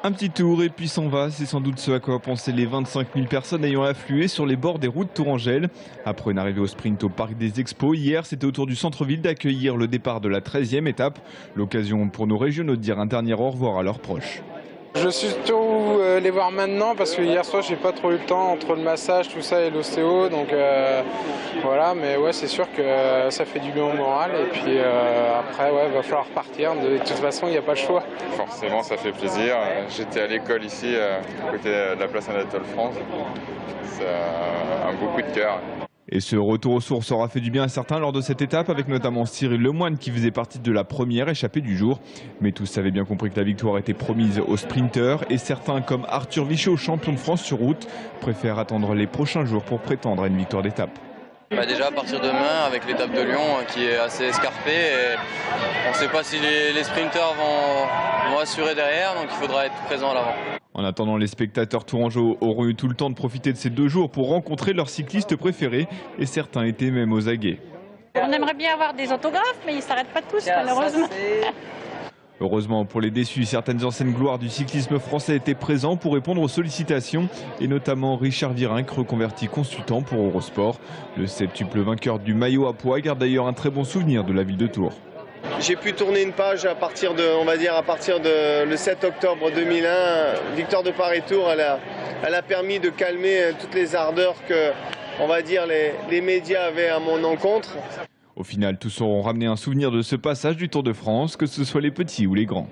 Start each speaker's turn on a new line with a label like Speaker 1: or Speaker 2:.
Speaker 1: Un petit tour et puis s'en va, c'est sans doute ce à quoi pensaient les 25 000 personnes ayant afflué sur les bords des routes Tourangelle. Après une arrivée au sprint au Parc des Expos, hier c'était au tour du centre-ville d'accueillir le départ de la 13e étape. L'occasion pour nos régionaux de dire un dernier au revoir à leurs proches.
Speaker 2: Je suis surtout les voir maintenant parce que hier soir j'ai pas trop eu le temps entre le massage, tout ça et l'ostéo, donc voilà, mais ouais c'est sûr que ça fait du bien au moral et puis après ouais va falloir partir, de toute façon il n'y a pas le choix.
Speaker 3: Forcément ça fait plaisir, j'étais à l'école ici à côté de la place Anatole France, c'est un beau coup de cœur.
Speaker 1: Et ce retour aux sources aura fait du bien à certains lors de cette étape, avec notamment Cyril Lemoine qui faisait partie de la première échappée du jour. Mais tous avaient bien compris que la victoire était promise aux sprinteurs et certains, comme Arthur Vichot, champion de France sur route, préfèrent attendre les prochains jours pour prétendre à une victoire d'étape.
Speaker 4: Déjà à partir de demain avec l'étape de Lyon qui est assez escarpée et on ne sait pas si les sprinteurs vont assurer derrière, donc il faudra être présent à l'avant.
Speaker 1: En attendant, les spectateurs tourangeaux auront eu tout le temps de profiter de ces 2 jours pour rencontrer leurs cyclistes préférés et certains étaient même aux aguets.
Speaker 5: On aimerait bien avoir des autographes mais ils ne s'arrêtent pas tous malheureusement.
Speaker 1: Heureusement pour les déçus, certaines anciennes gloires du cyclisme français étaient présents pour répondre aux sollicitations et notamment Richard Virenque, reconverti consultant pour Eurosport. Le septuple vainqueur du maillot à pois garde d'ailleurs un très bon souvenir de la ville de Tours.
Speaker 6: J'ai pu tourner une page à partir de le 7 octobre 2001. Victoire de Paris-Tours, elle a permis de calmer toutes les ardeurs que, on va dire, les médias avaient à mon encontre.
Speaker 1: Au final, tous auront ramené un souvenir de ce passage du Tour de France, que ce soit les petits ou les grands.